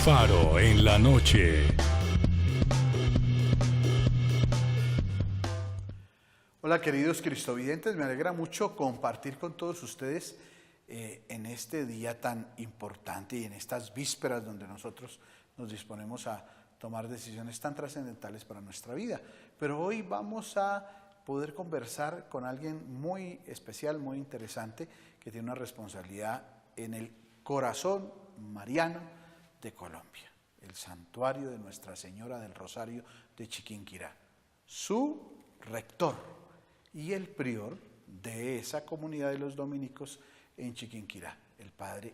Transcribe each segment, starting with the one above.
faro en la noche. Hola queridos cristovidentes, me alegra mucho compartir con todos ustedes en este día tan importante y en estas vísperas donde nosotros nos disponemos a tomar decisiones tan trascendentales para nuestra vida. Pero hoy vamos a poder conversar con alguien muy especial, muy interesante, que tiene una responsabilidad en el corazón mariano de Colombia, el santuario de Nuestra Señora del Rosario de Chiquinquirá. Su rector y el prior de esa comunidad de los dominicos en Chiquinquirá, el padre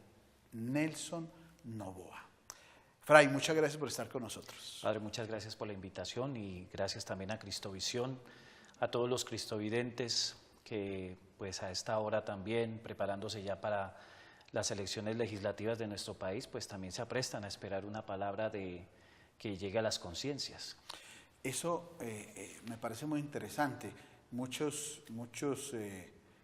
Nelson Novoa. Fray, muchas gracias por estar con nosotros. Padre, muchas gracias por la invitación y gracias también a Cristovisión, a todos los cristovidentes que pues a esta hora también, preparándose ya para las elecciones legislativas de nuestro país, pues también se aprestan a esperar una palabra que llegue a las conciencias. Eso me parece muy interesante. Muchos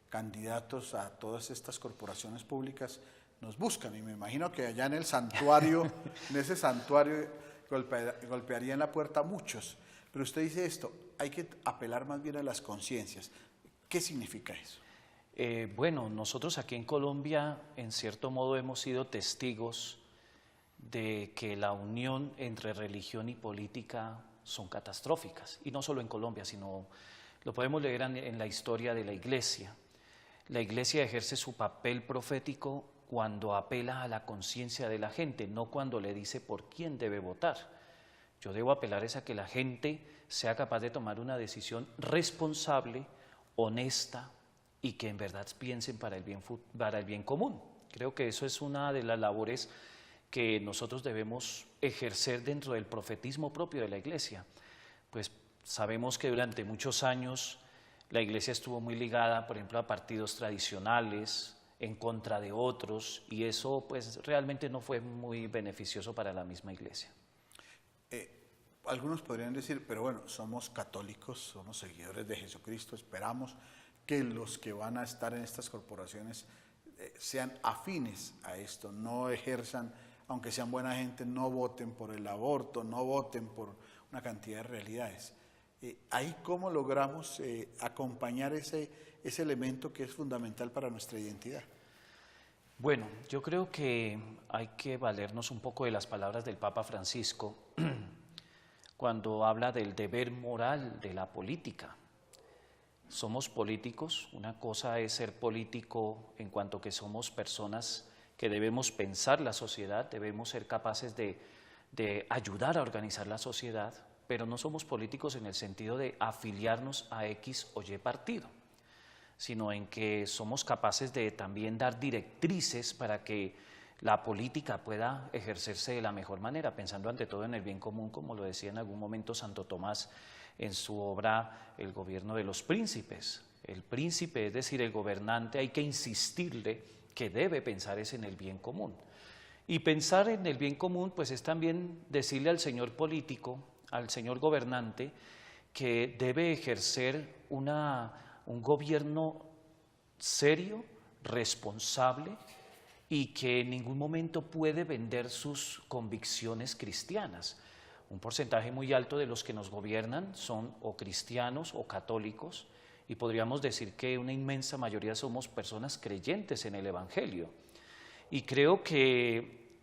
candidatos a todas estas corporaciones públicas nos buscan y me imagino que allá en el santuario, en ese santuario golpearían la puerta a muchos. Pero usted dice esto, hay que apelar más bien a las conciencias. ¿Qué significa eso? Bueno, nosotros aquí en Colombia, en cierto modo, hemos sido testigos de que la unión entre religión y política son catastróficas. Y no solo en Colombia, sino lo podemos leer en la historia de la Iglesia. La Iglesia ejerce su papel profético cuando apela a la conciencia de la gente, no cuando le dice por quién debe votar. Yo debo apelar a que la gente sea capaz de tomar una decisión responsable, honesta y que en verdad piensen para el bien común. Creo que eso es una de las labores que nosotros debemos ejercer dentro del profetismo propio de la Iglesia. Pues sabemos que durante muchos años la Iglesia estuvo muy ligada, por ejemplo, a partidos tradicionales, en contra de otros, y eso pues realmente no fue muy beneficioso para la misma Iglesia. Algunos podrían decir, pero bueno, somos católicos, somos seguidores de Jesucristo, esperamos que los que van a estar en estas corporaciones sean afines a esto, no ejerzan, aunque sean buena gente, no voten por el aborto, no voten por una cantidad de realidades. Ahí cómo logramos acompañar ese elemento que es fundamental para nuestra identidad. Bueno, yo creo que hay que valernos un poco de las palabras del Papa Francisco cuando habla del deber moral de la política. Somos políticos, una cosa es ser político en cuanto que somos personas que debemos pensar la sociedad, debemos ser capaces de ayudar a organizar la sociedad, pero no somos políticos en el sentido de afiliarnos a X o Y partido, sino en que somos capaces de también dar directrices para que la política pueda ejercerse de la mejor manera, pensando ante todo en el bien común, como lo decía en algún momento Santo Tomás en su obra El gobierno de los príncipes. El príncipe, es decir, el gobernante, hay que insistirle que debe pensar en el bien común. Y pensar en el bien común, pues es también decirle al señor político, al señor gobernante, que debe ejercer un gobierno serio, responsable y que en ningún momento puede vender sus convicciones cristianas. Un porcentaje muy alto de los que nos gobiernan son o cristianos o católicos y podríamos decir que una inmensa mayoría somos personas creyentes en el Evangelio. Y creo que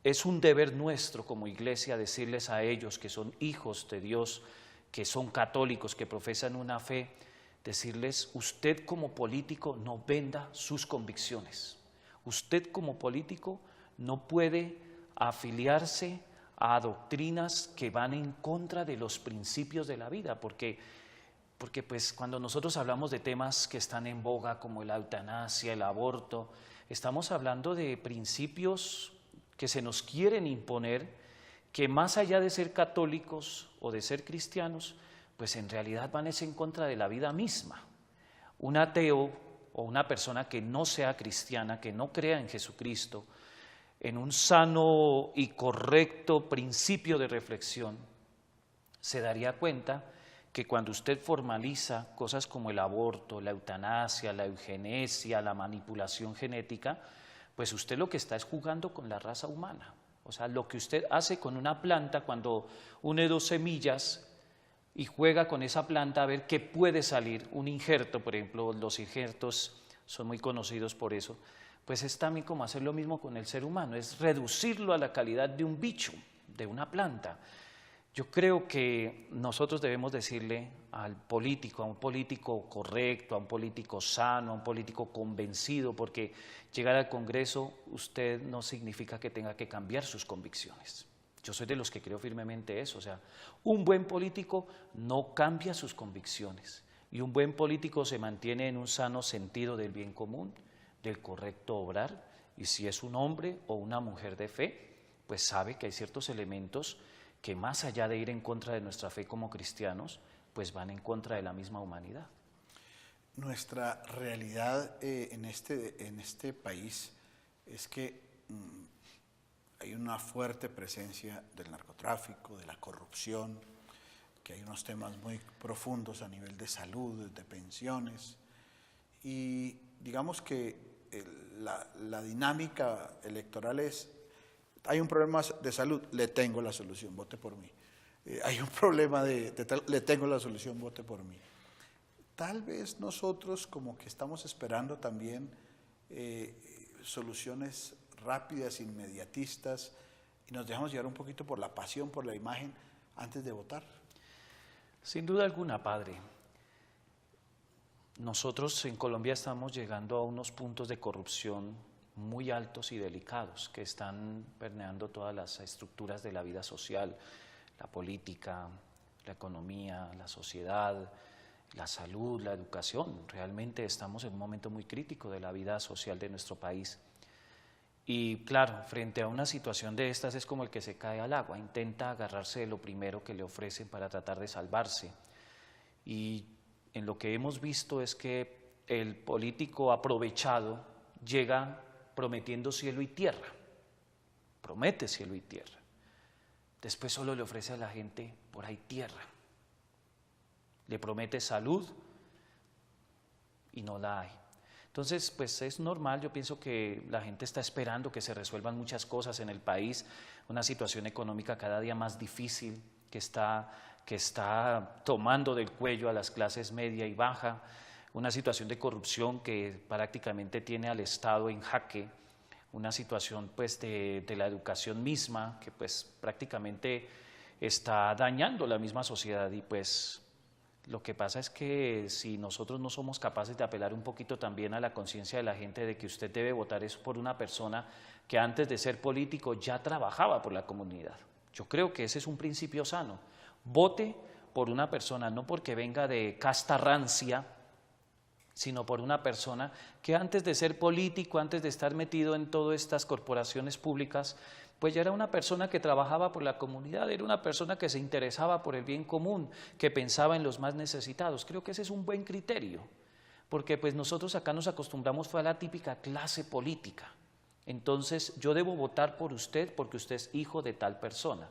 es un deber nuestro como Iglesia decirles a ellos que son hijos de Dios, que son católicos, que profesan una fe, decirles, usted como político no venda sus convicciones. Usted como político no puede afiliarse a doctrinas que van en contra de los principios de la vida, porque pues cuando nosotros hablamos de temas que están en boga como la eutanasia, el aborto, estamos hablando de principios que se nos quieren imponer, que más allá de ser católicos o de ser cristianos, pues en realidad van en contra de la vida misma. Un ateo o una persona que no sea cristiana, que no crea en Jesucristo, en un sano y correcto principio de reflexión, se daría cuenta que cuando usted formaliza cosas como el aborto, la eutanasia, la eugenesia, la manipulación genética, pues usted lo que está es jugando con la raza humana. O O sea, lo que usted hace con una planta cuando une 2 semillas y juega con esa planta a ver qué puede salir, un injerto, por ejemplo, los injertos son muy conocidos por eso, pues es también como hacer lo mismo con el ser humano, es reducirlo a la calidad de un bicho, de una planta. Yo creo que nosotros debemos decirle al político, a un político correcto, a un político sano, a un político convencido, porque llegar al Congreso usted no significa que tenga que cambiar sus convicciones. Yo soy de los que creo firmemente eso, o sea, un buen político no cambia sus convicciones y un buen político se mantiene en un sano sentido del bien común, del correcto obrar, y si es un hombre o una mujer de fe, pues sabe que hay ciertos elementos que más allá de ir en contra de nuestra fe como cristianos, pues van en contra de la misma humanidad. Nuestra realidad en este país es que hay una fuerte presencia del narcotráfico, de la corrupción, que hay unos temas muy profundos a nivel de salud, de pensiones, y digamos que la dinámica electoral es: hay un problema de salud, le tengo la solución, vote por mí. Hay un problema le tengo la solución, vote por mí. Tal vez nosotros como que estamos esperando también soluciones rápidas, inmediatistas, y nos dejamos llevar un poquito por la pasión, por la imagen, antes de votar. Sin duda alguna, padre. Nosotros en Colombia estamos llegando a unos puntos de corrupción muy altos y delicados que están permeando todas las estructuras de la vida social, la política, la economía, la sociedad, la salud, la educación. Realmente estamos en un momento muy crítico de la vida social de nuestro país. Y claro, frente a una situación de estas es como el que se cae al agua, intenta agarrarse de lo primero que le ofrecen para tratar de salvarse. Y en lo que hemos visto es que el político aprovechado llega prometiendo cielo y tierra, promete cielo y tierra, después solo le ofrece a la gente por ahí tierra, le promete salud y no la hay. Entonces, pues es normal, yo pienso que la gente está esperando que se resuelvan muchas cosas en el país, una situación económica cada día más difícil que está tomando del cuello a las clases media y baja, una situación de corrupción que prácticamente tiene al Estado en jaque, una situación pues de la educación misma que pues prácticamente está dañando la misma sociedad. Y pues lo que pasa es que si nosotros no somos capaces de apelar un poquito también a la conciencia de la gente de que usted debe votar es por una persona que antes de ser político ya trabajaba por la comunidad. Yo creo que ese es un principio sano. Vote por una persona, no porque venga de casta rancia, sino por una persona que antes de ser político, antes de estar metido en todas estas corporaciones públicas, pues ya era una persona que trabajaba por la comunidad, era una persona que se interesaba por el bien común, que pensaba en los más necesitados. Creo que ese es un buen criterio, porque pues nosotros acá nos acostumbramos fue a la típica clase política. Entonces yo debo votar por usted porque usted es hijo de tal persona,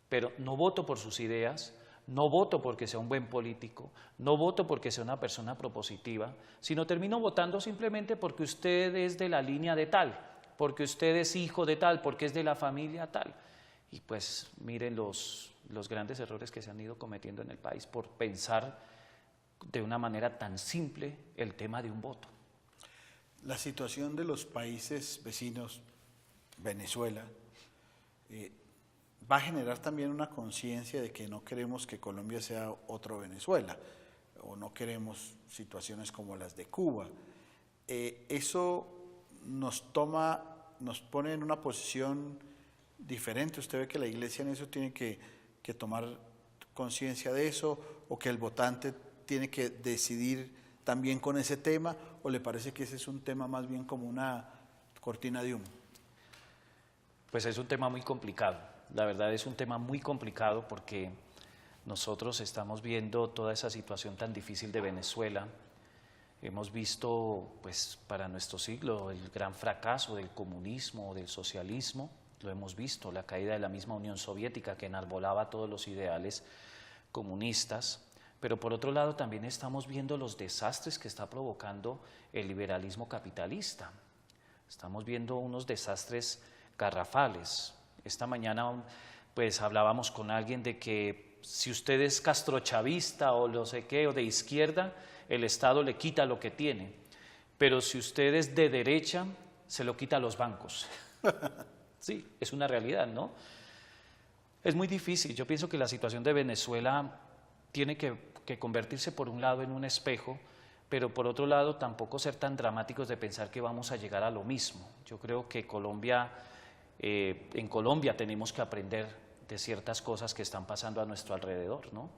pero no voto por sus ideas, no voto porque sea un buen político, no voto porque sea una persona propositiva, sino termino votando simplemente porque usted es de la línea de tal, porque usted es hijo de tal, porque es de la familia tal. Y pues miren los grandes errores que se han ido cometiendo en el país por pensar de una manera tan simple el tema de un voto. La situación de los países vecinos, Venezuela, va a generar también una conciencia de que no queremos que Colombia sea otro Venezuela, o no queremos situaciones como las de Cuba. Eso nos pone en una posición diferente. Usted ve que la Iglesia en eso tiene que tomar conciencia de eso, o que el votante tiene que decidir también con ese tema, o le parece que ese es un tema más bien como una cortina de humo. Pues es un tema muy complicado. La verdad es un tema muy complicado porque nosotros estamos viendo toda esa situación tan difícil de Venezuela. Hemos visto, pues, para nuestro siglo el gran fracaso del comunismo o del socialismo. Lo hemos visto, la caída de la misma Unión Soviética que enarbolaba todos los ideales comunistas. Pero por otro lado también estamos viendo los desastres que está provocando el liberalismo capitalista. Estamos viendo unos desastres garrafales. Esta mañana pues hablábamos con alguien de que si usted es castrochavista o no sé qué, o de izquierda, el Estado le quita lo que tiene, pero si usted es de derecha, se lo quita a los bancos. Sí, es una realidad, ¿no? Es muy difícil. Yo pienso que la situación de Venezuela tiene que convertirse por un lado en un espejo, pero por otro lado tampoco ser tan dramáticos de pensar que vamos a llegar a lo mismo. Yo creo que en Colombia tenemos que aprender de ciertas cosas que están pasando a nuestro alrededor, ¿no?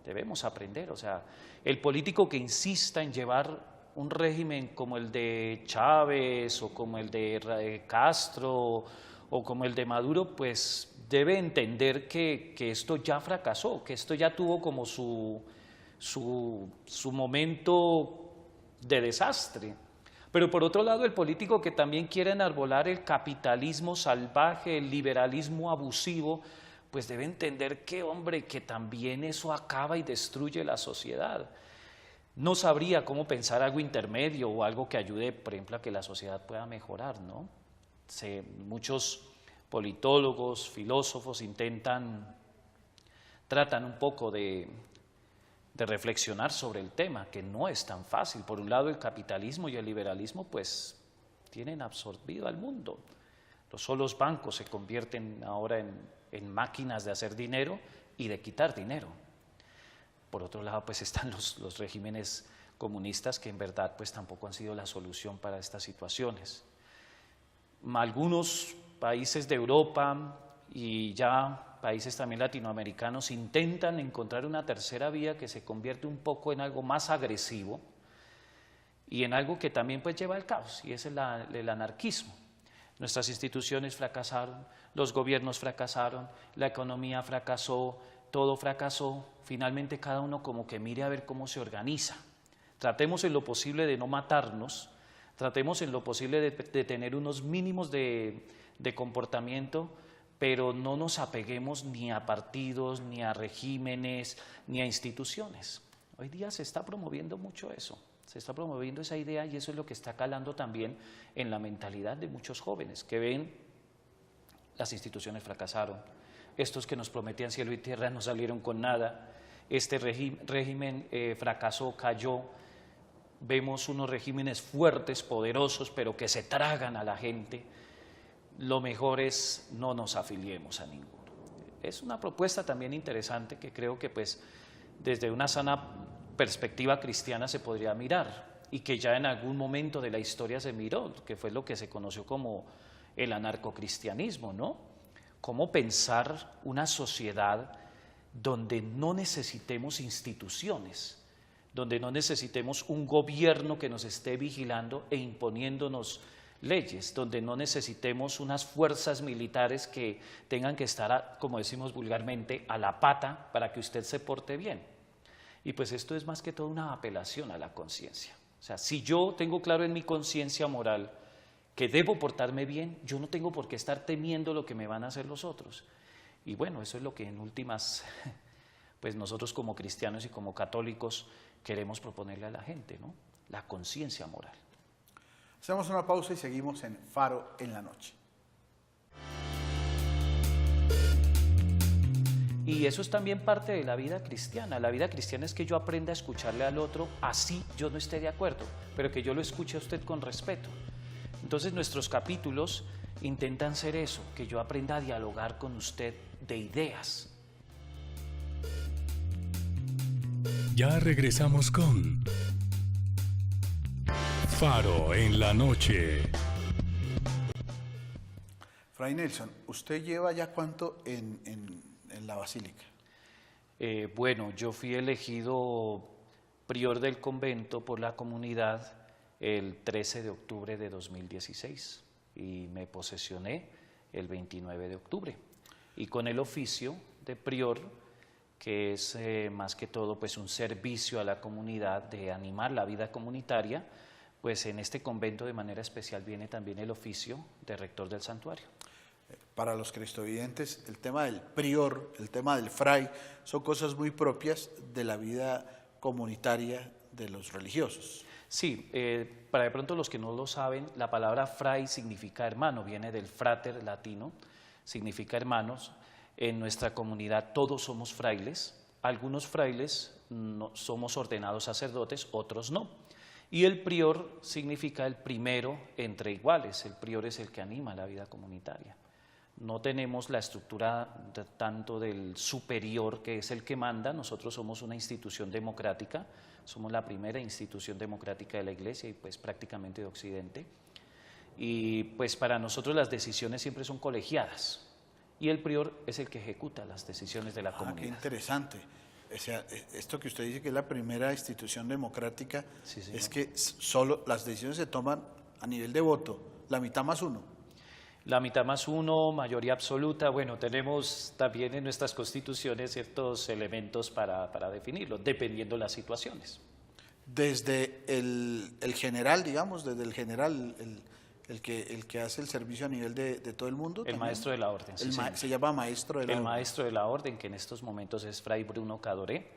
Debemos aprender, o sea, el político que insista en llevar un régimen como el de Chávez o como el de Castro o como el de Maduro, pues debe entender que esto ya fracasó, que esto ya tuvo como su momento de desastre. Pero por otro lado, el político que también quiere enarbolar el capitalismo salvaje, el liberalismo abusivo, pues debe entender que, hombre, que también eso acaba y destruye la sociedad. No sabría cómo pensar algo intermedio o algo que ayude, por ejemplo, a que la sociedad pueda mejorar, ¿no? Muchos politólogos, filósofos tratan un poco de reflexionar sobre el tema, que no es tan fácil. Por un lado, el capitalismo y el liberalismo pues tienen absorbido al mundo. Los solos bancos se convierten ahora en máquinas de hacer dinero y de quitar dinero. Por otro lado, pues están los regímenes comunistas que en verdad pues tampoco han sido la solución para estas situaciones. Algunos países de Europa y ya países también latinoamericanos intentan encontrar una tercera vía que se convierte un poco en algo más agresivo y en algo que también pues lleva al caos, y es el anarquismo. Nuestras instituciones fracasaron, los gobiernos fracasaron, la economía fracasó, todo fracasó. Finalmente cada uno como que mire a ver cómo se organiza. Tratemos en lo posible de no matarnos, tratemos en lo posible de tener unos mínimos de comportamiento, pero no nos apeguemos ni a partidos, ni a regímenes, ni a instituciones. Hoy día se está promoviendo mucho eso, se está promoviendo esa idea, y eso es lo que está calando también en la mentalidad de muchos jóvenes que ven las instituciones fracasaron, estos que nos prometían cielo y tierra no salieron con nada, este régimen fracasó, cayó. Vemos unos regímenes fuertes, poderosos, pero que se tragan a la gente. Lo mejor es no nos afiliemos a ninguno. Es una propuesta también interesante que creo que pues desde una sana perspectiva cristiana se podría mirar, y que ya en algún momento de la historia se miró, que fue lo que se conoció como el anarcocristianismo, ¿no? Cómo pensar una sociedad donde no necesitemos instituciones, donde no necesitemos un gobierno que nos esté vigilando e imponiéndonos leyes, donde no necesitemos unas fuerzas militares que tengan que estar, como decimos vulgarmente, a la pata para que usted se porte bien. Y pues esto es más que todo una apelación a la conciencia. O sea, si yo tengo claro en mi conciencia moral que debo portarme bien, yo no tengo por qué estar temiendo lo que me van a hacer los otros. Y bueno, eso es lo que en últimas, pues nosotros como cristianos y como católicos queremos proponerle a la gente, ¿no? La conciencia moral. Hacemos una pausa y seguimos en Faro en la Noche. Y eso es también parte de la vida cristiana. La vida cristiana es que yo aprenda a escucharle al otro, así yo no esté de acuerdo, pero que yo lo escuche a usted con respeto. Entonces nuestros capítulos intentan ser eso, que yo aprenda a dialogar con usted de ideas. Ya regresamos con Faro en la Noche. Fray Nelson, ¿usted lleva ya cuánto en la Basílica? Bueno, yo fui elegido prior del convento por la comunidad el 13 de octubre de 2016 y me posesioné el 29 de octubre. Y con el oficio de prior, que es más que todo pues un servicio a la comunidad, de animar la vida comunitaria, pues en este convento de manera especial viene también el oficio de rector del santuario. Para los cristovidentes, el tema del prior, el tema del fray, son cosas muy propias de la vida comunitaria de los religiosos. Sí, para de pronto los que no lo saben, la palabra fray significa hermano, viene del frater latino, significa hermanos. En nuestra comunidad todos somos frailes, algunos frailes somos ordenados sacerdotes, otros no. Y el prior significa el primero entre iguales, el prior es el que anima la vida comunitaria. No tenemos la estructura tanto del superior, que es el que manda. Nosotros somos una institución democrática, somos la primera institución democrática de la Iglesia y pues prácticamente de Occidente. Y pues para nosotros las decisiones siempre son colegiadas y el prior es el que ejecuta las decisiones de la comunidad. Qué interesante. O sea, esto que usted dice que es la primera institución democrática, Sí, señor. es que solo las decisiones se toman a nivel de voto, la mitad más uno. La mitad más uno, mayoría absoluta. Bueno, tenemos también en nuestras constituciones ciertos elementos para definirlo, dependiendo de las situaciones. Desde el general, digamos, desde el general, el que hace el servicio a nivel de todo el mundo. El también. maestro de la orden, sí, señor. Se llama maestro de la El orden. maestro de la orden, que en estos momentos es Fray Bruno Cadoré,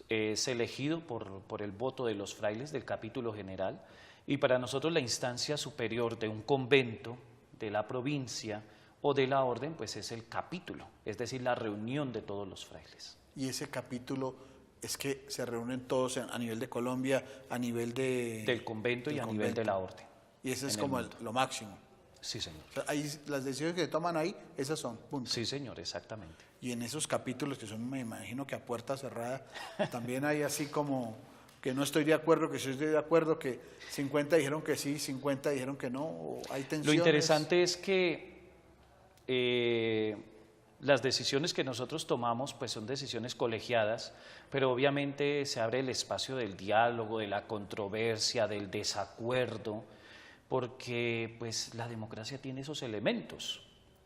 es elegido por el voto de los frailes del capítulo general, y para nosotros la instancia superior de un convento, de la provincia o de la orden, pues es el capítulo, es decir, la reunión de todos los frailes. Y ese capítulo es que se reúnen todos a nivel de Colombia, a nivel Del convento y a nivel de la orden. Y ese es en el como mundo. lo máximo. Sí, señor. O sea, ahí, las decisiones que se toman ahí, esas son, punto. Sí, señor, exactamente. Y en esos capítulos que son, me imagino que a puerta cerrada, también hay así como que no estoy de acuerdo, que sí estoy de acuerdo, que 50 dijeron que sí, 50 dijeron que no, o hay tensiones. Lo interesante es que las decisiones que nosotros tomamos pues son decisiones colegiadas, pero obviamente se abre el espacio del diálogo, de la controversia, del desacuerdo, porque pues la democracia tiene esos elementos,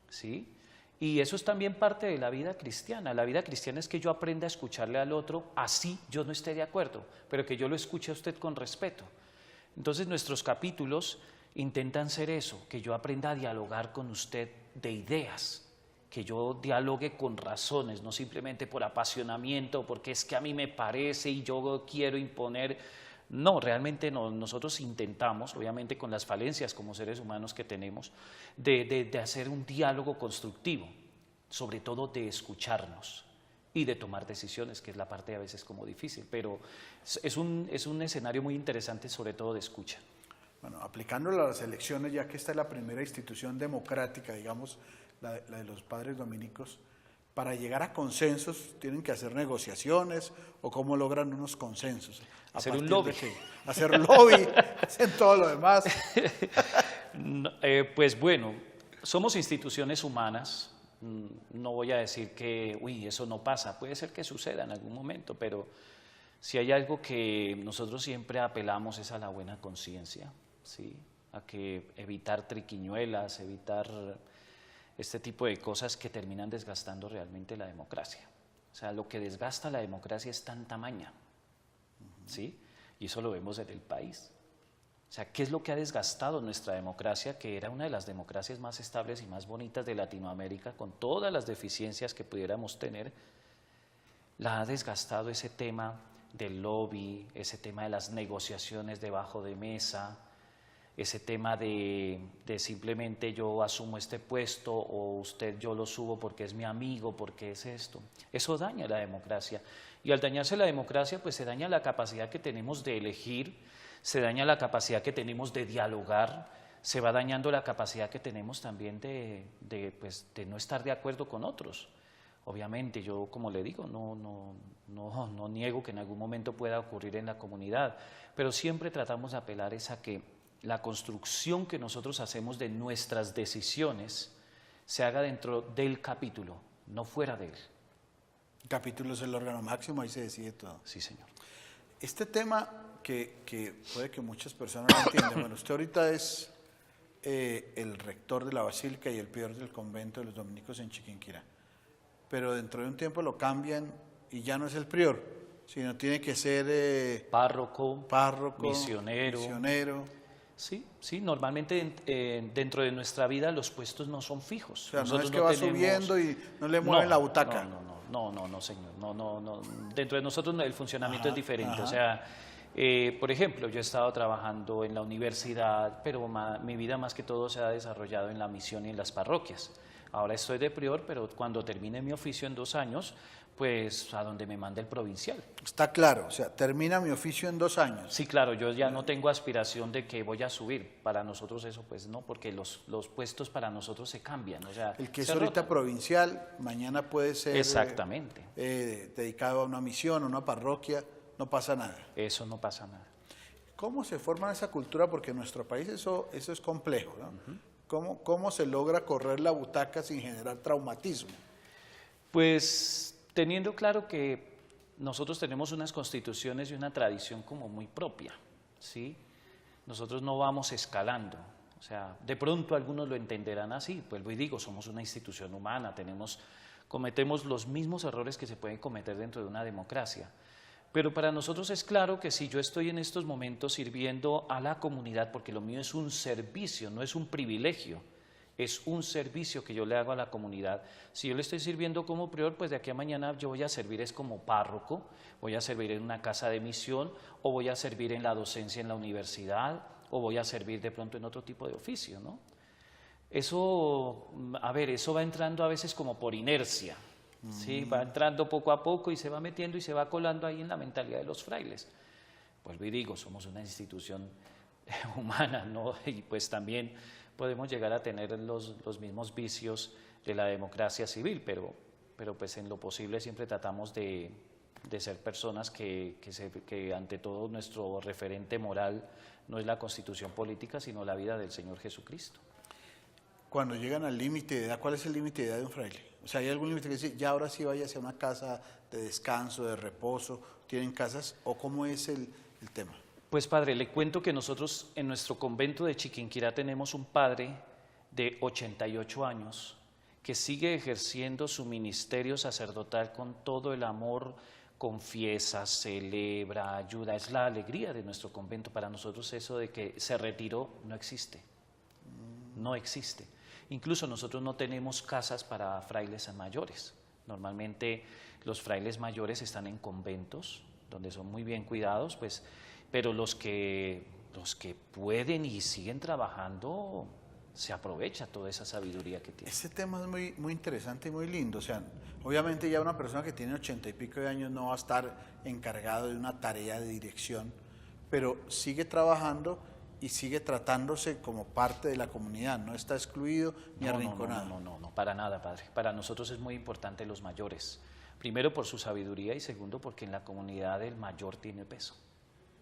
¿sí? Y eso es también parte de la vida cristiana. La vida cristiana es que yo aprenda a escucharle al otro, así yo no esté de acuerdo, pero que yo lo escuche a usted con respeto. Entonces nuestros capítulos intentan ser eso, que yo aprenda a dialogar con usted de ideas, que yo dialogue con razones, no simplemente por apasionamiento, porque es que a mí me parece y yo quiero imponer. No, realmente no. Nosotros intentamos, obviamente con las falencias como seres humanos que tenemos, de hacer un diálogo constructivo, sobre todo de escucharnos y de tomar decisiones, que es la parte a veces como difícil, pero es un escenario muy interesante, sobre todo de escucha. Bueno, aplicándolo a las elecciones, ya que esta es la primera institución democrática, digamos, la de los padres dominicos, para llegar a consensos tienen que hacer negociaciones, o cómo logran unos consensos. Hacer un lobby. Hacer lobby, hacen todo lo demás. Pues bueno, somos instituciones humanas, no voy a decir que, eso no pasa, puede ser que suceda en algún momento, pero si hay algo que nosotros siempre apelamos es a la buena conciencia, ¿sí? A que evitar triquiñuelas, evitar este tipo de cosas que terminan desgastando realmente la democracia. O sea, lo que desgasta la democracia es tanta maña, ¿sí? Y eso lo vemos en el país. O sea, ¿qué es lo que ha desgastado nuestra democracia, que era una de las democracias más estables y más bonitas de Latinoamérica, con todas las deficiencias que pudiéramos tener? La ha desgastado ese tema del lobby, ese tema de las negociaciones debajo de mesa, ese tema de simplemente yo asumo este puesto o usted yo lo subo porque es mi amigo, porque es esto. Eso daña la democracia. Y al dañarse la democracia, pues se daña la capacidad que tenemos de elegir, se daña la capacidad que tenemos de dialogar, se va dañando la capacidad que tenemos también de no estar de acuerdo con otros. Obviamente, yo como le digo, no niego que en algún momento pueda ocurrir en la comunidad, pero siempre tratamos de apelar a que la construcción que nosotros hacemos de nuestras decisiones se haga dentro del capítulo, no fuera de él. El capítulo es el órgano máximo, ahí se decide todo. Sí, señor. Este tema que puede que muchas personas no entiendan, bueno, usted ahorita es el rector de la Basílica y el prior del convento de los dominicos en Chiquinquirá, pero dentro de un tiempo lo cambian y ya no es el prior, sino tiene que ser párroco, misionero. Sí, normalmente dentro de nuestra vida los puestos no son fijos. O sea, nosotros no es que va subiendo y no le mueven la butaca. No, señor. No. Dentro de nosotros el funcionamiento es diferente. Ajá. O sea, por ejemplo, yo he estado trabajando en la universidad, pero mi vida más que todo se ha desarrollado en la misión y en las parroquias. Ahora estoy de prior, pero cuando termine mi oficio en 2 años, pues a donde me mande el provincial. Está claro, o sea, termina mi oficio en 2 años. Sí, claro, yo ya no tengo aspiración de que voy a subir. Para nosotros eso pues no, porque los puestos para nosotros se cambian. O sea, El que es se ahorita rotan. provincial, mañana puede ser Exactamente. dedicado a una misión, a una parroquia, no pasa nada. Eso no pasa nada. ¿Cómo se forma esa cultura? Porque en nuestro país eso es complejo, ¿no? ¿Cómo se logra correr la butaca sin generar traumatismo? Pues teniendo claro que nosotros tenemos unas constituciones y una tradición como muy propia, ¿sí? Nosotros no vamos escalando, o sea, de pronto algunos lo entenderán así, vuelvo y digo, somos una institución humana, cometemos los mismos errores que se pueden cometer dentro de una democracia. Pero para nosotros es claro que si yo estoy en estos momentos sirviendo a la comunidad, porque lo mío es un servicio, no es un privilegio, es un servicio que yo le hago a la comunidad. Si yo le estoy sirviendo como prior, pues de aquí a mañana yo voy a servir es como párroco, voy a servir en una casa de misión, o voy a servir en la docencia en la universidad, o voy a servir de pronto en otro tipo de oficio, ¿no? Eso, a ver, eso va entrando a veces como por inercia, ¿sí? Va entrando poco a poco y se va metiendo y se va colando ahí en la mentalidad de los frailes. Vuelvo y digo, somos una institución humana, ¿no? Y pues también podemos llegar a tener los mismos vicios de la democracia civil, pero pues en lo posible siempre tratamos de ser personas que ante todo nuestro referente moral no es la constitución política, sino la vida del Señor Jesucristo. Cuando llegan al límite de edad, ¿cuál es el límite de edad de un fraile? O sea, ¿hay algún límite que dice, ya ahora sí vaya hacia una casa de descanso, de reposo, tienen casas, o cómo es el tema? Pues padre, le cuento que nosotros en nuestro convento de Chiquinquirá tenemos un padre de 88 años que sigue ejerciendo su ministerio sacerdotal con todo el amor, confiesa, celebra, ayuda, es la alegría de nuestro convento. Para nosotros eso de que se retiró no existe, no existe. Incluso nosotros no tenemos casas para frailes mayores. Normalmente los frailes mayores están en conventos, donde son muy bien cuidados, pues, pero los que pueden y siguen trabajando, se aprovecha toda esa sabiduría que tienen. Este tema es muy, muy interesante y muy lindo. O sea, obviamente ya una persona que tiene 80 y pico de años no va a estar encargado de una tarea de dirección, pero sigue trabajando y sigue tratándose como parte de la comunidad, no está excluido ni arrinconado. No, para nada, padre. Para nosotros es muy importante los mayores. Primero por su sabiduría y segundo porque en la comunidad el mayor tiene peso.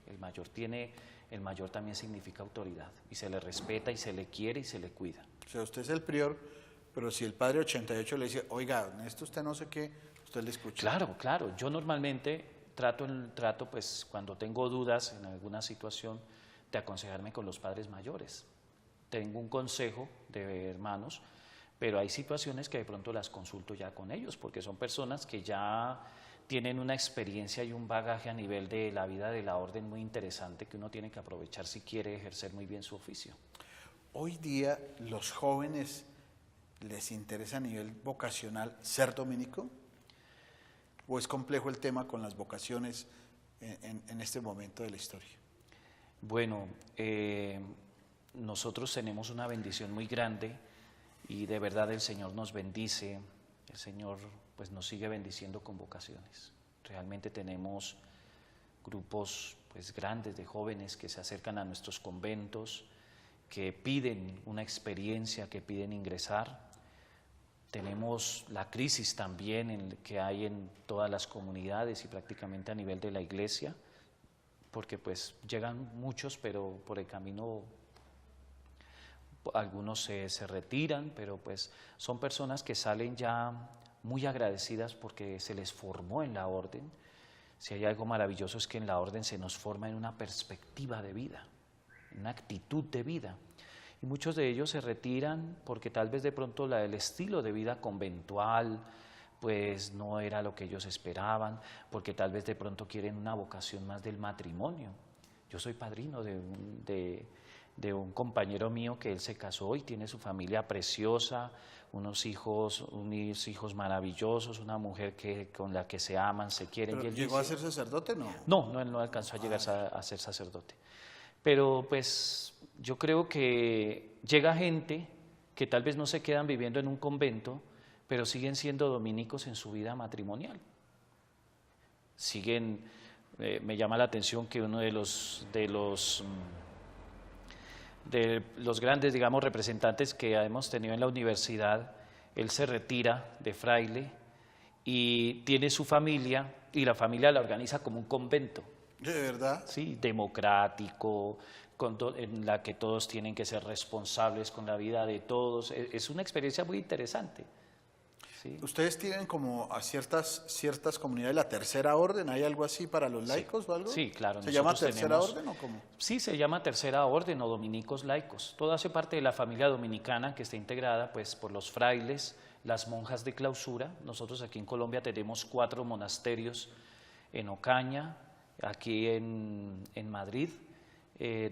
El mayor también significa autoridad y se le respeta y se le quiere y se le cuida. O sea, usted es el prior, pero si el padre 88 le dice, oiga, en esto usted no sé qué, usted le escucha. Claro. Yo normalmente trato pues cuando tengo dudas en alguna situación de aconsejarme con los padres mayores. Tengo un consejo de hermanos, pero hay situaciones que de pronto las consulto ya con ellos, porque son personas que ya tienen una experiencia y un bagaje a nivel de la vida de la orden muy interesante que uno tiene que aprovechar si quiere ejercer muy bien su oficio. Hoy día los jóvenes les interesa a nivel vocacional ser dominico, o es complejo el tema con las vocaciones en este momento de la historia. Bueno, nosotros tenemos una bendición muy grande y de verdad el Señor nos bendice, el Señor pues nos sigue bendiciendo con vocaciones. Realmente tenemos grupos pues grandes de jóvenes que se acercan a nuestros conventos, que piden una experiencia, que piden ingresar. Tenemos la crisis también que hay en todas las comunidades y prácticamente a nivel de la iglesia, porque pues llegan muchos, pero por el camino algunos se retiran, pero pues son personas que salen ya muy agradecidas porque se les formó en la orden. Si hay algo maravilloso es que en la orden se nos forma en una perspectiva de vida, una actitud de vida. Y muchos de ellos se retiran porque tal vez de pronto el estilo de vida conventual pues no era lo que ellos esperaban, porque tal vez de pronto quieren una vocación más del matrimonio. Yo soy padrino de un compañero mío que él se casó y tiene su familia preciosa, unos hijos maravillosos, una mujer con la que se aman, se quieren. ¿Pero y él llegó a dice, ser sacerdote? No. No, él no alcanzó a llegar a ser sacerdote. Pero pues yo creo que llega gente que tal vez no se quedan viviendo en un convento, pero siguen siendo dominicos en su vida matrimonial. Siguen, me llama la atención que uno de los grandes, digamos, representantes que hemos tenido en la universidad, él se retira de fraile y tiene su familia, y la familia la organiza como un convento. ¿De verdad? Sí, democrático, en la que todos tienen que ser responsables con la vida de todos. Es una experiencia muy interesante. Sí. ¿Ustedes tienen como a ciertas comunidades la tercera orden? ¿Hay algo así para los laicos o algo? Sí, claro. ¿Se llama tercera orden o cómo? Sí, se llama tercera orden o dominicos laicos. Todo hace parte de la familia dominicana que está integrada pues, por los frailes, las monjas de clausura. Nosotros aquí en Colombia tenemos 4 monasterios en Ocaña, aquí en Madrid,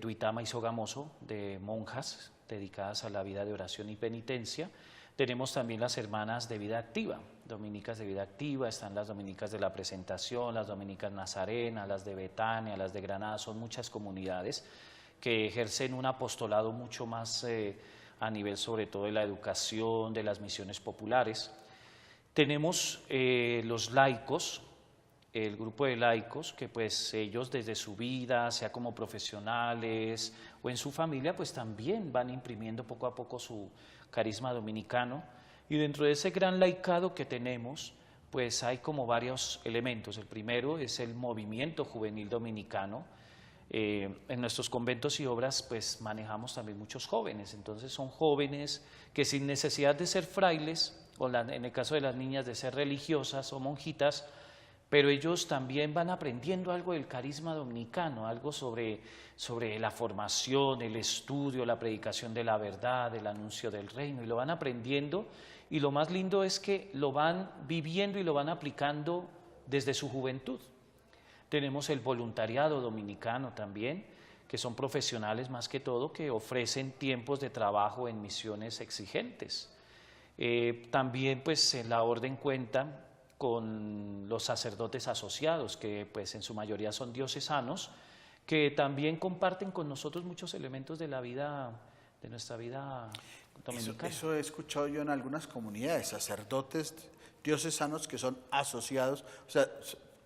Duitama y Sogamoso, de monjas dedicadas a la vida de oración y penitencia. Tenemos también las hermanas de vida activa, dominicas de vida activa, están las dominicas de la presentación, las dominicas nazarenas, las de Betania, las de Granada, son muchas comunidades que ejercen un apostolado mucho más a nivel sobre todo de la educación, de las misiones populares. Tenemos los laicos, el grupo de laicos, que pues ellos desde su vida, sea como profesionales o en su familia, pues también van imprimiendo poco a poco su carisma dominicano, y dentro de ese gran laicado que tenemos, pues hay como varios elementos. El primero es el movimiento juvenil dominicano. En nuestros conventos y obras pues manejamos también muchos jóvenes, entonces son jóvenes que sin necesidad de ser frailes, o en el caso de las niñas de ser religiosas o monjitas, pero ellos también van aprendiendo algo del carisma dominicano, algo sobre la formación, el estudio, la predicación de la verdad, el anuncio del reino, y lo van aprendiendo, y lo más lindo es que lo van viviendo y lo van aplicando desde su juventud. Tenemos el voluntariado dominicano también, que son profesionales más que todo, que ofrecen tiempos de trabajo en misiones exigentes. También pues en la orden cuenta con los sacerdotes asociados, que pues en su mayoría son diocesanos, que también comparten con nosotros muchos elementos de la vida, de nuestra vida dominicana. Eso he escuchado yo en algunas comunidades, sacerdotes diocesanos que son asociados, o sea,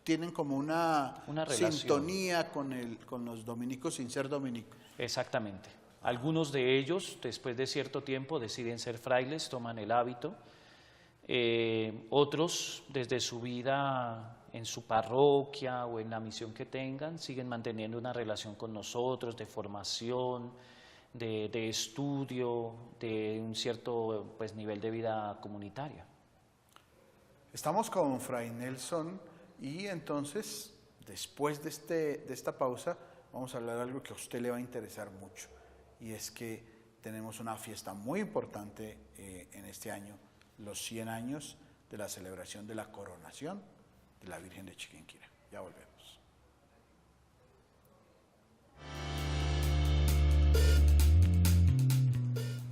tienen como una sintonía con los dominicos sin ser dominicos. Exactamente. Algunos de ellos, después de cierto tiempo, deciden ser frailes, toman el hábito. Otros, desde su vida en su parroquia o en la misión que tengan, siguen manteniendo una relación con nosotros de formación, de estudio, de un cierto pues, nivel de vida comunitaria. Estamos con Fray Nelson y entonces, después de esta pausa, vamos a hablar de algo que a usted le va a interesar mucho, y es que tenemos una fiesta muy importante en este año, los 100 años de la celebración de la coronación de la Virgen de Chiquinquirá. Ya volvemos.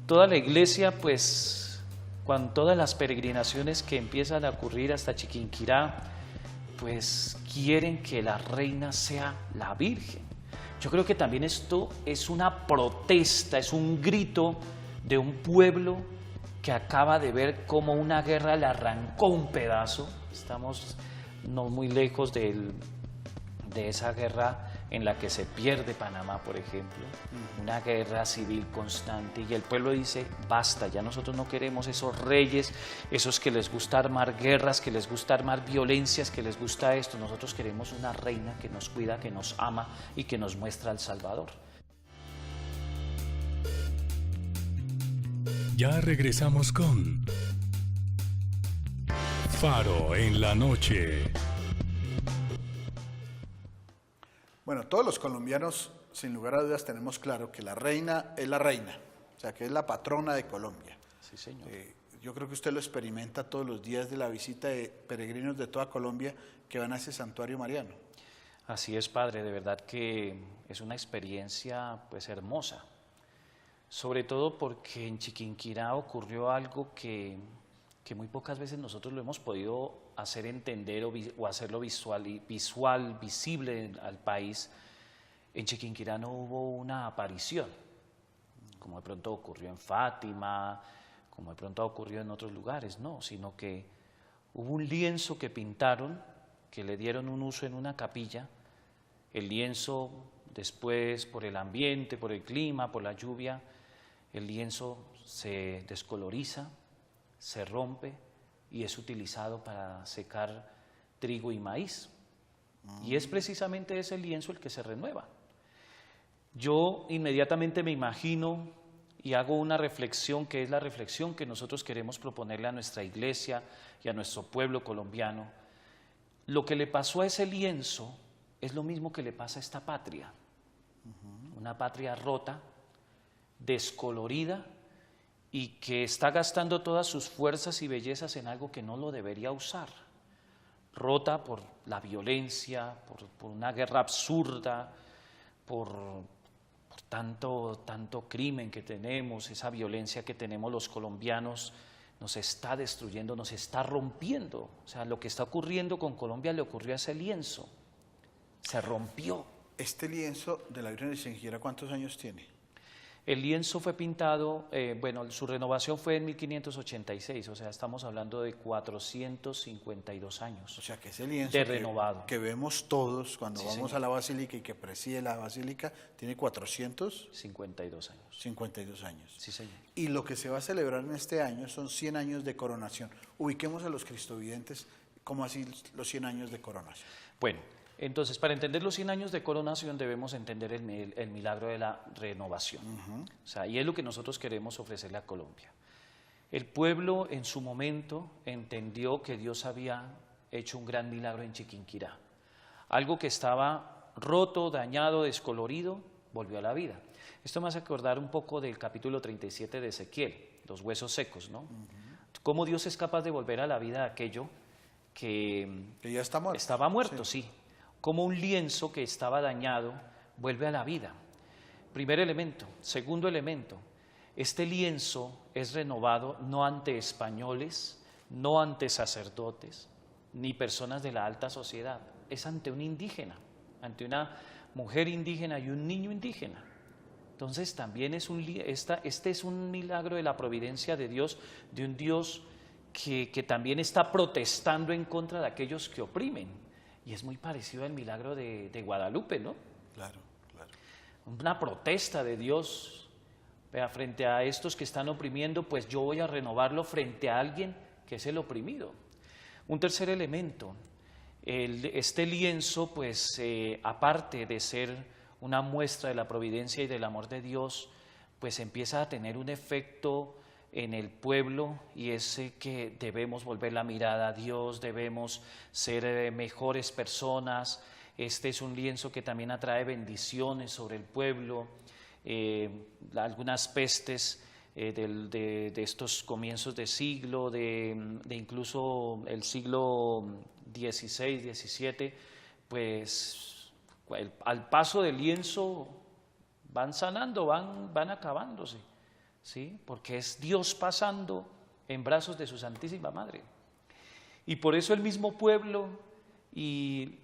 Toda la iglesia, pues, con todas las peregrinaciones que empiezan a ocurrir hasta Chiquinquirá, pues quieren que la reina sea la Virgen. Yo creo que también esto es una protesta, es un grito de un pueblo que acaba de ver cómo una guerra le arrancó un pedazo. Estamos no muy lejos de esa guerra en la que se pierde Panamá, por ejemplo, una guerra civil constante, y el pueblo dice, basta, ya nosotros no queremos esos reyes, esos que les gusta armar guerras, que les gusta armar violencias, que les gusta esto. Nosotros queremos una reina que nos cuida, que nos ama y que nos muestra al Salvador. Ya regresamos con Faro en la noche. Bueno, todos los colombianos, sin lugar a dudas, tenemos claro que la reina es la reina, o sea, que es la patrona de Colombia. Sí, señor. Yo creo que usted lo experimenta todos los días de la visita de peregrinos de toda Colombia que van a ese santuario mariano. Así es, padre, de verdad que es una experiencia pues hermosa, sobre todo porque en Chiquinquirá ocurrió algo que muy pocas veces nosotros lo hemos podido hacer entender o hacerlo visible al país. En Chiquinquirá no hubo una aparición, como de pronto ocurrió en Fátima, como de pronto ha ocurrido en otros lugares, no, sino que hubo un lienzo que pintaron, que le dieron un uso en una capilla. El lienzo después, por el ambiente, por el clima, por la lluvia, el lienzo se descoloriza, se rompe y es utilizado para secar trigo y maíz. Y es precisamente ese lienzo el que se renueva. Yo inmediatamente me imagino y hago una reflexión que es la reflexión que nosotros queremos proponerle a nuestra iglesia y a nuestro pueblo colombiano. Lo que le pasó a ese lienzo es lo mismo que le pasa a esta patria. Una patria rota, descolorida y que está gastando todas sus fuerzas y bellezas en algo que no lo debería usar. Rota por la violencia, por una guerra absurda, por tanto crimen que tenemos, esa violencia que tenemos los colombianos nos está destruyendo, nos está rompiendo. O sea, lo que está ocurriendo con Colombia le ocurrió a ese lienzo, se rompió. Este lienzo de la Virgen de Chinquirá, ¿cuántos años tiene? El lienzo fue pintado, bueno, su renovación fue en 1586, o sea, estamos hablando de 452 años. O sea, que ese lienzo de renovado. Que vemos todos cuando Sí, vamos señor. a la basílica y que preside la basílica, tiene 52 años. 452 años. Sí, señor. Y lo que se va a celebrar en este año son 100 años de coronación. Ubiquemos a los cristovidentes, ¿cómo así los 100 años de coronación? Bueno, entonces, para entender los 100 años de coronación debemos entender el milagro de la renovación. O sea, y es lo que nosotros queremos ofrecerle a Colombia. El pueblo en su momento entendió que Dios había hecho un gran milagro en Chiquinquirá. Algo que estaba roto, dañado, descolorido, volvió a la vida. Esto me hace acordar un poco del capítulo 37 de Ezequiel, los huesos secos, ¿no? Cómo Dios es capaz de volver a la vida aquello que ya está muerto. Estaba muerto, sí. Como un lienzo que estaba dañado vuelve a la vida. Primer elemento. Segundo elemento, este lienzo es renovado no ante españoles, no ante sacerdotes, ni personas de la alta sociedad, es ante un indígena, ante una mujer indígena y un niño indígena. Entonces también este es un milagro de la providencia de Dios, de un Dios que también está protestando en contra de aquellos que oprimen. Y es muy parecido al milagro de Guadalupe, ¿no? Claro, claro. Una protesta de Dios, vea, frente a estos que están oprimiendo, pues yo voy a renovarlo frente a alguien que es el oprimido. Un tercer elemento, este lienzo, pues aparte de ser una muestra de la providencia y del amor de Dios, pues empieza a tener un efecto en el pueblo, y es que debemos volver la mirada a Dios, debemos ser mejores personas. Este es un lienzo que también atrae bendiciones sobre el pueblo. Algunas pestes de estos comienzos de siglo, de incluso el siglo XVI, XVII, pues al paso del lienzo van sanando, van acabándose. ¿Sí? Porque es Dios pasando en brazos de su Santísima Madre. Y por eso el mismo pueblo y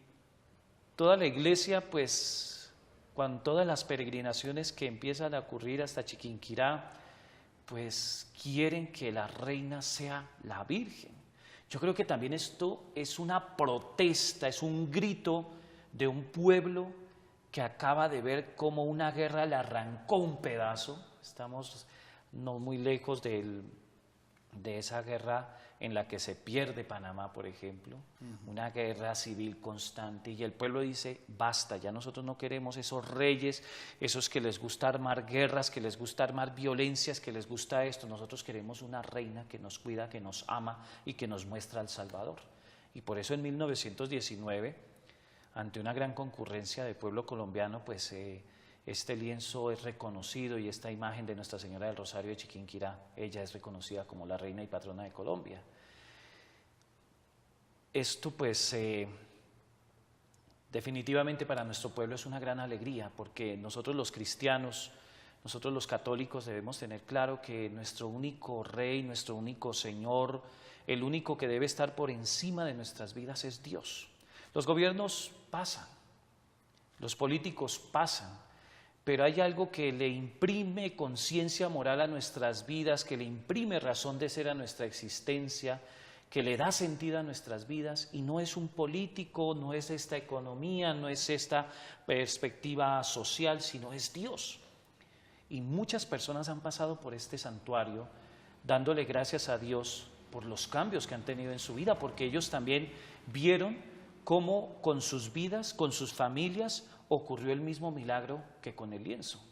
toda la iglesia, pues, con todas las peregrinaciones que empiezan a ocurrir hasta Chiquinquirá, pues quieren que la reina sea la Virgen. Yo creo que también esto es una protesta, es un grito de un pueblo que acaba de ver cómo una guerra le arrancó un pedazo. Estamos no muy lejos de esa guerra en la que se pierde Panamá, por ejemplo, una guerra civil constante, y el pueblo dice, basta, ya nosotros no queremos esos reyes, esos que les gusta armar guerras, que les gusta armar violencias, que les gusta esto. Nosotros queremos una reina que nos cuida, que nos ama y que nos muestra al Salvador. Y por eso en 1919, ante una gran concurrencia del pueblo colombiano, pues este lienzo es reconocido, y esta imagen de Nuestra Señora del Rosario de Chiquinquirá, ella es reconocida como la reina y patrona de Colombia. Esto pues definitivamente para nuestro pueblo es una gran alegría, porque nosotros los cristianos, nosotros los católicos debemos tener claro que nuestro único Rey, nuestro único Señor, el único que debe estar por encima de nuestras vidas es Dios. Los gobiernos pasan, los políticos pasan, pero hay algo que le imprime conciencia moral a nuestras vidas, que le imprime razón de ser a nuestra existencia, que le da sentido a nuestras vidas, y no es un político, no es esta economía, no es esta perspectiva social, sino es Dios. Y muchas personas han pasado por este santuario dándole gracias a Dios por los cambios que han tenido en su vida, porque ellos también vieron cómo con sus vidas, con sus familias, ocurrió el mismo milagro que con el lienzo.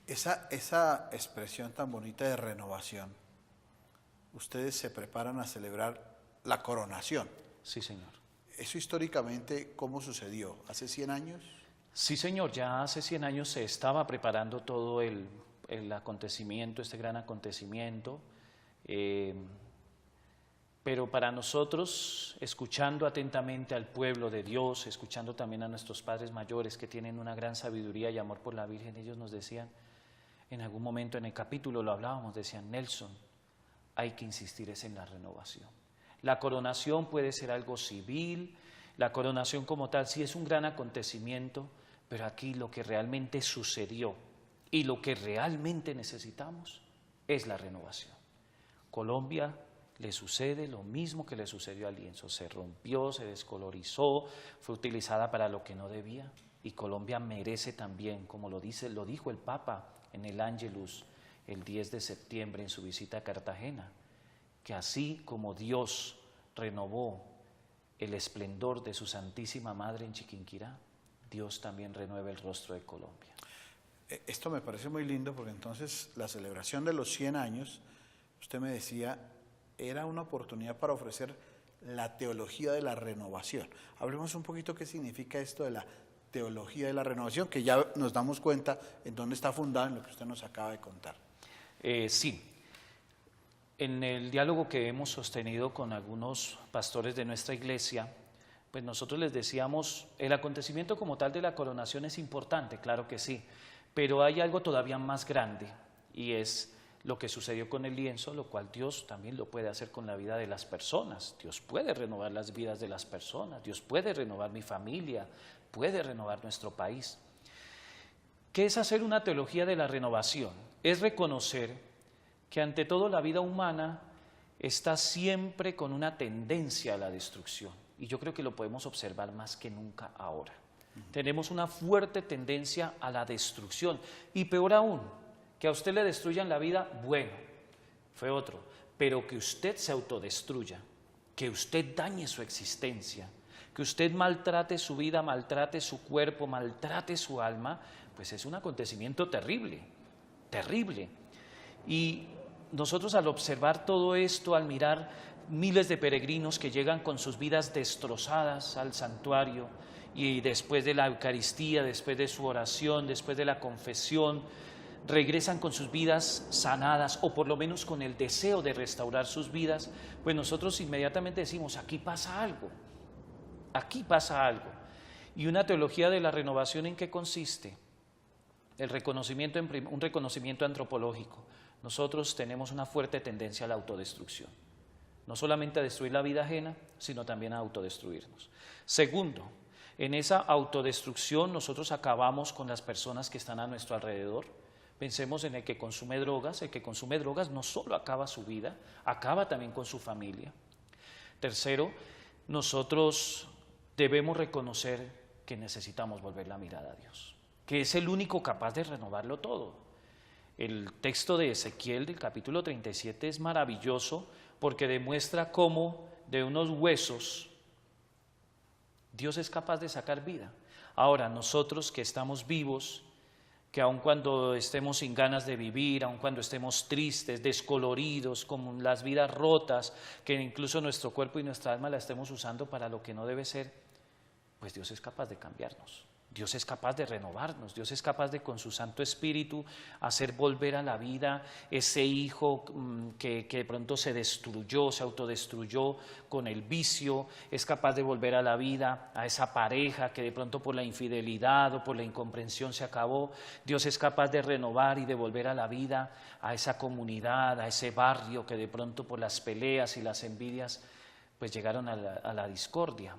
Esa expresión tan bonita de renovación, ustedes se preparan a celebrar la coronación. Sí, señor. ¿Eso históricamente cómo sucedió? ¿Hace 100 años? Sí, señor, ya hace 100 años se estaba preparando todo el acontecimiento, este gran acontecimiento, pero para nosotros, escuchando atentamente al pueblo de Dios, escuchando también a nuestros padres mayores que tienen una gran sabiduría y amor por la Virgen, ellos nos decían, en algún momento en el capítulo lo hablábamos, decían, Nelson, hay que insistir es en la renovación. La coronación puede ser algo civil, la coronación como tal sí es un gran acontecimiento, pero aquí lo que realmente sucedió y lo que realmente necesitamos es la renovación. Colombia le sucede lo mismo que le sucedió al lienzo, se rompió, se descolorizó, fue utilizada para lo que no debía, y Colombia merece también, como lo dijo el Papa en el Ángelus el 10 de septiembre en su visita a Cartagena, que así como Dios renovó el esplendor de su Santísima Madre en Chiquinquirá, Dios también renueva el rostro de Colombia. Esto me parece muy lindo porque entonces la celebración de los 100 años, usted me decía, era una oportunidad para ofrecer la teología de la renovación. Hablemos un poquito qué significa esto de la teología de la renovación, que ya nos damos cuenta en dónde está fundada, en lo que usted nos acaba de contar. Sí, en el diálogo que hemos sostenido con algunos pastores de nuestra iglesia, pues nosotros les decíamos, el acontecimiento como tal de la coronación es importante, claro que sí, pero hay algo todavía más grande, y es lo que sucedió con el lienzo, lo cual Dios también lo puede hacer con la vida de las personas. Dios puede renovar las vidas de las personas, Dios puede renovar mi familia, puede renovar nuestro país. ¿Qué es hacer una teología de la renovación? Es reconocer que ante todo la vida humana está siempre con una tendencia a la destrucción, y yo creo que lo podemos observar más que nunca ahora. Tenemos una fuerte tendencia a la destrucción, y peor aún, que a usted le destruyan la vida, bueno, fue otro, pero que usted se autodestruya, que usted dañe su existencia, que usted maltrate su vida, maltrate su cuerpo, maltrate su alma, pues es un acontecimiento terrible, terrible. Y nosotros al observar todo esto, al mirar miles de peregrinos que llegan con sus vidas destrozadas al santuario, y después de la Eucaristía, después de su oración, después de la confesión, regresan con sus vidas sanadas, o por lo menos con el deseo de restaurar sus vidas, pues nosotros inmediatamente decimos, aquí pasa algo, aquí pasa algo. Y una teología de la renovación, ¿en qué consiste? Un reconocimiento antropológico. Nosotros tenemos una fuerte tendencia a la autodestrucción, no solamente a destruir la vida ajena, sino también a autodestruirnos. Segundo, en esa autodestrucción nosotros acabamos con las personas que están a nuestro alrededor. Pensemos en el que consume drogas no solo acaba su vida, acaba también con su familia. Tercero, nosotros debemos reconocer que necesitamos volver la mirada a Dios, que es el único capaz de renovarlo todo. El texto de Ezequiel del capítulo 37 es maravilloso porque demuestra cómo de unos huesos Dios es capaz de sacar vida. Ahora, nosotros que estamos vivos, que aun cuando estemos sin ganas de vivir, aun cuando estemos tristes, descoloridos, con las vidas rotas, que incluso nuestro cuerpo y nuestra alma la estemos usando para lo que no debe ser, pues Dios es capaz de cambiarnos. Dios es capaz de renovarnos, Dios es capaz de con su Santo Espíritu hacer volver a la vida ese hijo que de pronto se destruyó, se autodestruyó con el vicio, es capaz de volver a la vida a esa pareja que de pronto por la infidelidad o por la incomprensión se acabó. Dios es capaz de renovar y de volver a la vida a esa comunidad, a ese barrio que de pronto por las peleas y las envidias pues llegaron a la discordia.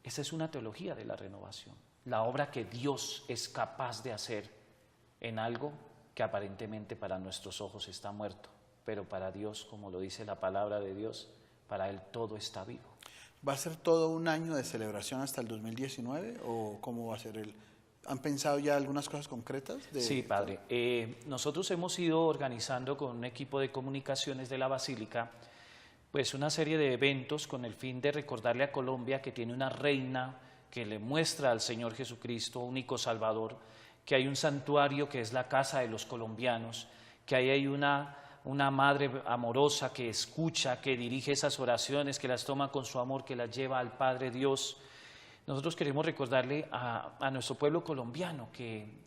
Esa es una teología de la renovación. La obra que Dios es capaz de hacer en algo que aparentemente para nuestros ojos está muerto, pero para Dios, como lo dice la palabra de Dios, para Él todo está vivo. ¿Va a ser todo un año de celebración hasta el 2019 o cómo va a ser el...? ¿Han pensado ya algunas cosas concretas? Sí, padre. Nosotros hemos ido organizando con un equipo de comunicaciones de la Basílica pues una serie de eventos con el fin de recordarle a Colombia que tiene una reina que le muestra al Señor Jesucristo, único Salvador, que hay un santuario que es la casa de los colombianos, que ahí hay una madre amorosa que escucha, que dirige esas oraciones, que las toma con su amor, que las lleva al Padre Dios. Nosotros queremos recordarle a nuestro pueblo colombiano que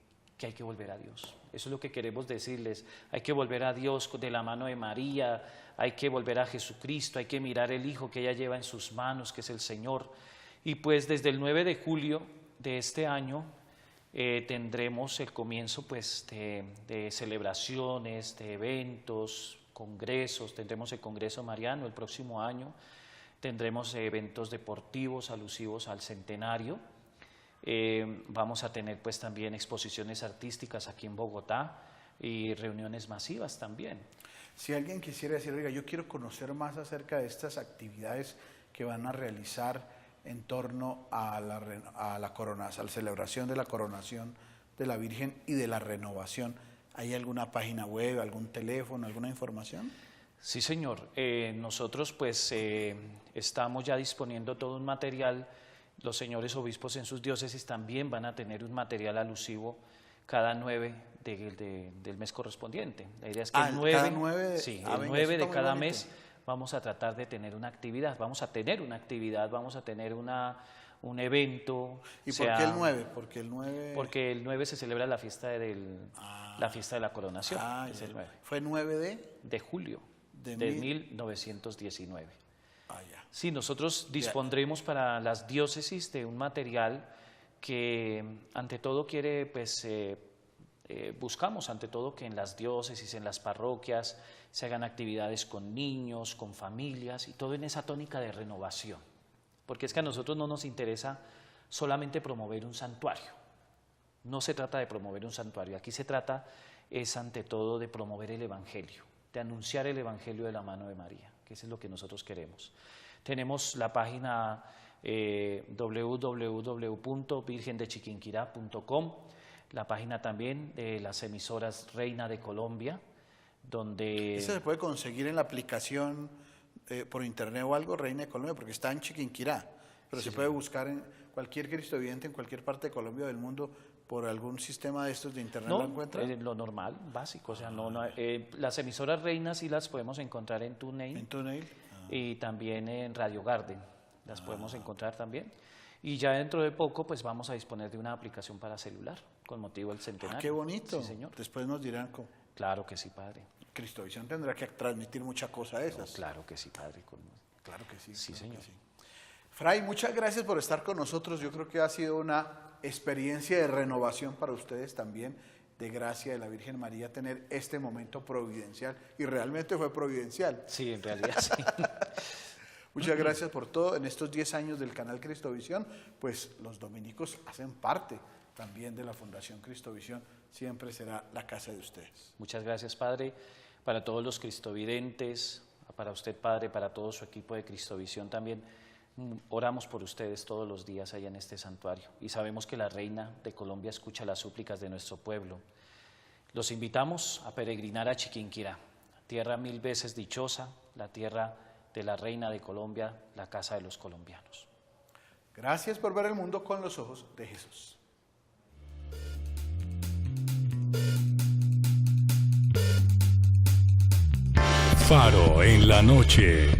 hay que volver a Dios. Eso es lo que queremos decirles. Hay que volver a Dios de la mano de María, hay que volver a Jesucristo, hay que mirar el Hijo que ella lleva en sus manos, que es el Señor. Y pues desde el 9 de julio de este año tendremos el comienzo pues de celebraciones, de eventos, congresos. Tendremos el Congreso Mariano el próximo año. Tendremos eventos deportivos alusivos al centenario. Vamos a tener pues también exposiciones artísticas aquí en Bogotá y reuniones masivas también. Si alguien quisiera decir, oiga, yo quiero conocer más acerca de estas actividades que van a realizar en torno a la celebración de la coronación de la Virgen y de la renovación, ¿hay alguna página web, algún teléfono, alguna información? Sí, señor. Nosotros pues estamos ya disponiendo todo un material. Los señores obispos en sus diócesis también van a tener un material alusivo cada 9 del mes correspondiente. La idea es que el 9 de cada mes vamos a tratar de tener una actividad, vamos a tener un evento. ¿Y por qué el 9? Porque el 9 se celebra la fiesta de la coronación. Es el 9. ¿Fue 9 de julio de 1919? Ya. Sí, nosotros dispondremos para las diócesis de un material que ante todo buscamos ante todo que en las diócesis, en las parroquias, se hagan actividades con niños, con familias y todo en esa tónica de renovación. Porque es que a nosotros no nos interesa solamente promover un santuario. No se trata de promover un santuario, aquí se trata es ante todo de promover el Evangelio, de anunciar el Evangelio de la mano de María, que eso es lo que nosotros queremos. Tenemos la página www.virgendechiquinquirá.com, la página también de las emisoras Reina de Colombia, donde... ¿Eso se puede conseguir en la aplicación por internet o algo, Reina de Colombia? Porque está en Chiquinquirá, pero sí, se puede buscar en cualquier cristovidente en cualquier parte de Colombia o del mundo por algún sistema de estos de internet. No, ¿lo encuentra? Lo normal, básico, o sea, las emisoras reinas sí las podemos encontrar en TuneIn. ¿En TuneIn? Y también en Radio Garden, las podemos encontrar también. Y ya dentro de poco pues vamos a disponer de una aplicación para celular con motivo del centenario. ¡Qué bonito! Sí, señor. Después nos dirán cómo. Claro que sí, padre. Cristovisión tendrá que transmitir muchas cosas de esas. No, claro que sí, padre. Claro que sí. Sí, claro señor. Que sí. Fray, muchas gracias por estar con nosotros. Yo creo que ha sido una experiencia de renovación para ustedes también, de gracia de la Virgen María, tener este momento providencial. Y realmente fue providencial. Sí, en realidad sí. Muchas gracias por todo. En estos 10 años del canal Cristovisión, pues los dominicos hacen parte también de la Fundación Cristovisión. Siempre será la casa de ustedes. Muchas gracias, padre. Para todos los cristovidentes, para usted, padre, para todo su equipo de Cristovisión también, oramos por ustedes todos los días allá en este santuario. Y sabemos que la Reina de Colombia escucha las súplicas de nuestro pueblo. Los invitamos a peregrinar a Chiquinquirá, tierra 1000 veces dichosa, la tierra de la Reina de Colombia, la casa de los colombianos. Gracias por ver el mundo con los ojos de Jesús. Faro en la noche.